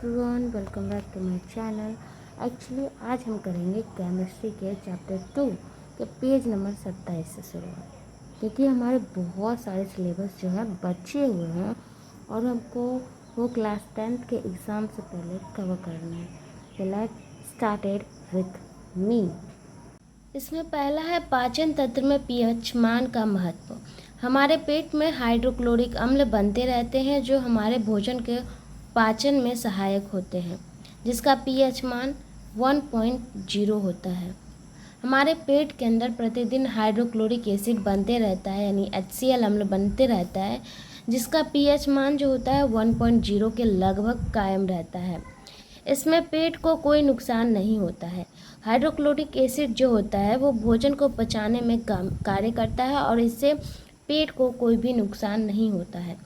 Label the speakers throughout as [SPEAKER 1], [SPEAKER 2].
[SPEAKER 1] Everyone, welcome back to my channel. Actually आज हम करेंगे केमिस्ट्री के चैप्टर 2 के पेज नंबर 27 से शुरुआत, क्योंकि हमारे बहुत सारे सिलेबस जो है बचे हुए हैं और हमको वो क्लास 10th के एग्ज़ाम से पहले कवर करना है। तो लेट्स स्टार्टेड विथ मी। इसमें पहला है पाचन तंत्र में पीएच मान का महत्व। हमारे पेट में हाइड्रोक्लोरिक अम्ल बनते रहते हैं जो हमारे भोजन के पाचन में सहायक होते हैं, जिसका पीएच मान 1.0 होता है। हमारे पेट के अंदर प्रतिदिन हाइड्रोक्लोरिक एसिड बनते रहता है, यानी HCl अम्ल बनते रहता है, जिसका पीएच मान जो होता है 1.0 के लगभग कायम रहता है। इसमें पेट को कोई नुकसान नहीं होता है। हाइड्रोक्लोरिक एसिड जो होता है वो भोजन को पचाने में कार्य करता है और इससे पेट को कोई भी नुकसान नहीं होता है।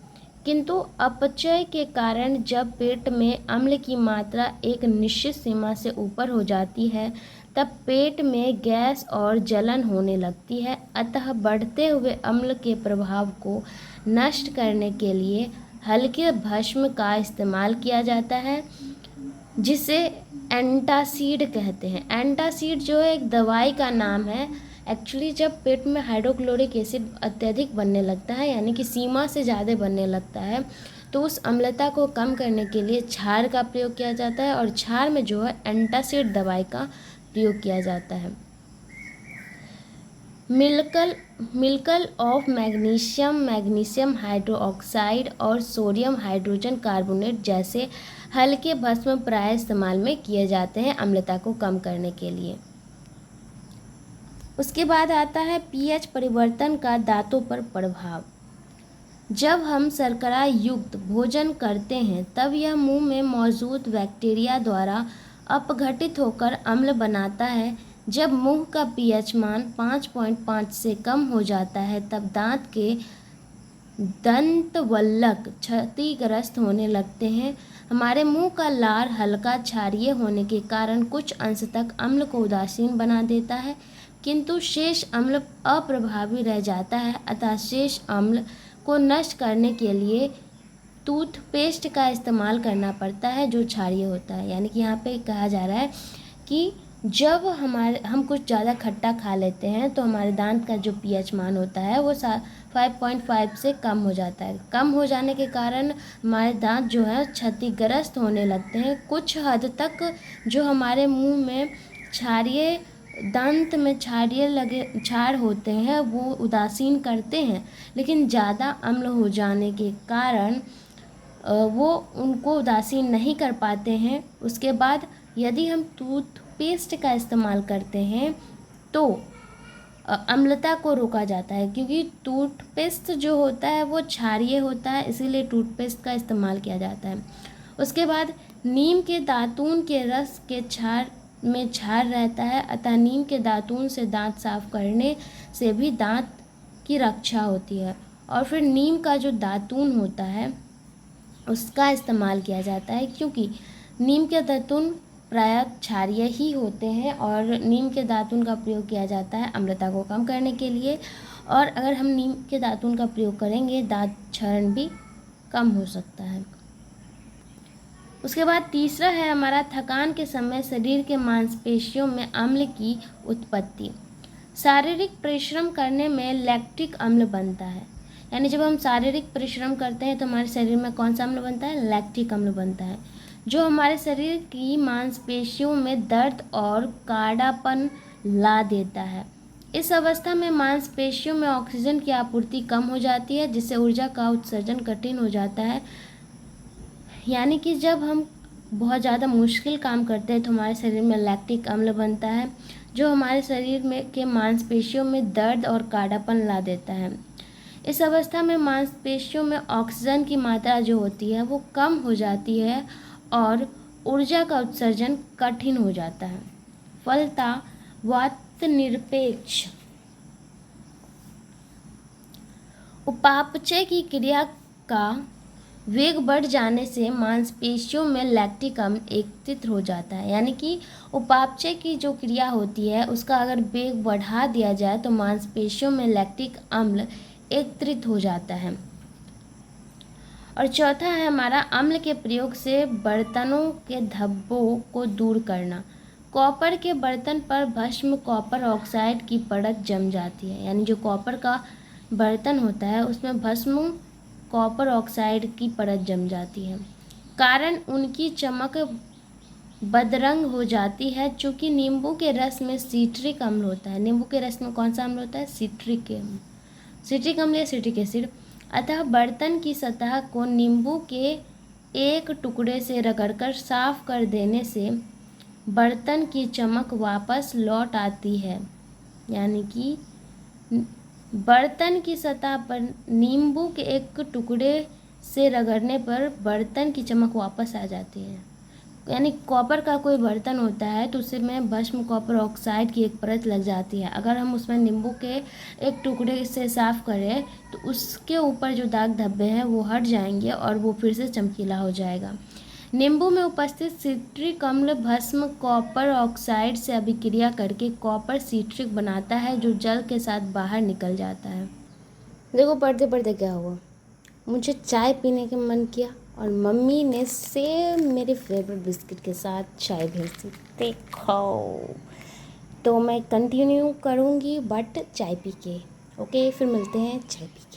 [SPEAKER 1] किंतु अपचय के कारण जब पेट में अम्ल की मात्रा एक निश्चित सीमा से ऊपर हो जाती है तब पेट में गैस और जलन होने लगती है। अतः बढ़ते हुए अम्ल के प्रभाव को नष्ट करने के लिए हल्के भस्म का इस्तेमाल किया जाता है, जिसे एंटासीड कहते हैं। एंटासीड जो है एक दवाई का नाम है। एक्चुअली जब पेट में हाइड्रोक्लोरिक एसिड अत्यधिक बनने लगता है, यानी कि सीमा से ज़्यादा बनने लगता है, तो उस अम्लता को कम करने के लिए क्षार का प्रयोग किया जाता है और क्षार में जो है एंटासीड दवाई का प्रयोग किया जाता है। मिल्कल ऑफ मैग्नीशियम हाइड्रोक्साइड और सोडियम हाइड्रोजन कार्बोनेट जैसे हल्के भस्म प्राय इस्तेमाल में किए जाते हैं अम्लता को कम करने के लिए। उसके बाद आता है पीएच परिवर्तन का दांतों पर प्रभाव। जब हम शर्करा युक्त भोजन करते हैं तब यह मुंह में मौजूद बैक्टीरिया द्वारा अपघटित होकर अम्ल बनाता है। जब मुंह का पीएच मान 5.5 से कम हो जाता है तब दांत के दंतवल्लक क्षतिग्रस्त होने लगते हैं। हमारे मुंह का लार हल्का क्षारीय होने के कारण कुछ अंश तक अम्ल को उदासीन बना देता है, किंतु शेष अम्ल अप्रभावी रह जाता है। अतः शेष अम्ल को नष्ट करने के लिए टूथपेस्ट का इस्तेमाल करना पड़ता है जो क्षारीय होता है। यानी कि यहाँ पे कहा जा रहा है कि जब हम कुछ ज़्यादा खट्टा खा लेते हैं तो हमारे दांत का जो पीएच मान होता है वो 5.5 से कम हो जाता है। कम हो जाने के कारण हमारे दांत जो है क्षतिग्रस्त होने लगते हैं। कुछ हद तक जो हमारे मुंह में दांत में क्षार होते हैं वो उदासीन करते हैं, लेकिन ज़्यादा अम्ल हो जाने के कारण वो उनको उदासीन नहीं कर पाते हैं। उसके बाद यदि हम टूथपेस्ट का इस्तेमाल करते हैं तो अम्लता को रोका जाता है, क्योंकि टूथपेस्ट जो होता है वो क्षारीय होता है, इसीलिए टूथपेस्ट का इस्तेमाल किया जाता है। उसके बाद नीम के दातून के रस के क्षार में क्षार रहता है, अतः नीम के दातून से दांत साफ करने से भी दांत की रक्षा होती है। और फिर नीम का जो दातून होता है उसका इस्तेमाल किया जाता है, क्योंकि नीम के दातून प्रायः क्षारीय ही होते हैं और नीम के दातून का प्रयोग किया जाता है अम्लता को कम करने के लिए। और अगर हम नीम के दातून का प्रयोग करेंगे दांत क्षरण भी कम हो सकता है। उसके बाद तीसरा है हमारा थकान के समय शरीर के मांसपेशियों में अम्ल की उत्पत्ति। शारीरिक परिश्रम करने में लैक्टिक अम्ल बनता है। यानी जब हम शारीरिक परिश्रम करते हैं तो हमारे शरीर में कौन सा अम्ल बनता है? लैक्टिक अम्ल बनता है, जो हमारे शरीर की मांसपेशियों में दर्द और काढ़ापन ला देता है। इस अवस्था में मांसपेशियों में ऑक्सीजन की आपूर्ति कम हो जाती है, जिससे ऊर्जा का उत्सर्जन कठिन हो जाता है। यानी कि जब हम बहुत ज़्यादा मुश्किल काम करते हैं तो हमारे शरीर में लैक्टिक अम्ल बनता है, जो हमारे शरीर में के मांसपेशियों में दर्द और काढ़ापन ला देता है। इस अवस्था में मांसपेशियों में ऑक्सीजन की मात्रा जो होती है वो कम हो जाती है और ऊर्जा का उत्सर्जन कठिन हो जाता है। फलतः वात निरपेक्ष उपापचय की क्रिया का वेग बढ़ जाने से मांसपेशियों में लैक्टिक अम्ल एकत्रित हो जाता है। यानी कि उपापचय की जो क्रिया होती है उसका अगर वेग बढ़ा दिया जाए तो मांसपेशियों में लैक्टिक अम्ल एकत्रित हो जाता है। और चौथा है हमारा अम्ल के प्रयोग से बर्तनों के धब्बों को दूर करना। कॉपर के बर्तन पर भस्म कॉपर ऑक्साइड की परत जम जाती है, यानी जो कॉपर का बर्तन होता है उसमें भस्म कॉपर ऑक्साइड की परत जम जाती है, कारण उनकी चमक बदरंग हो जाती है। चूँकि नींबू के रस में सिट्रिक अम्ल होता है, नींबू के रस में कौन सा अम्ल होता है? सिट्रिक अम्ल, सिट्रिक अम्ल या सिट्रिक एसिड। अतः बर्तन की सतह को नींबू के एक टुकड़े से रगड़कर साफ कर देने से बर्तन की चमक वापस लौट आती है, यानी कि बर्तन की सतह पर नींबू के एक टुकड़े से रगड़ने पर बर्तन की चमक वापस आ जाती है। यानी कॉपर का कोई बर्तन होता है तो उसमें भस्म कॉपर ऑक्साइड की एक परत लग जाती है, अगर हम उसमें नींबू के एक टुकड़े से साफ़ करें तो उसके ऊपर जो दाग धब्बे हैं वो हट जाएंगे और वो फिर से चमकीला हो जाएगा। नींबू में उपस्थित सिट्रिक अम्ल भस्म कॉपर ऑक्साइड से अभिक्रिया करके कॉपर सिट्रिक बनाता है, जो जल के साथ बाहर निकल जाता है। देखो पढ़ते पढ़ते क्या हुआ, मुझे चाय पीने का मन किया और मम्मी ने सेम मेरे फेवरेट बिस्किट के साथ चाय भेज दी। देखो, तो मैं कंटिन्यू करूँगी बट चाय पी के। ओके, फिर मिलते हैं चाय पी के।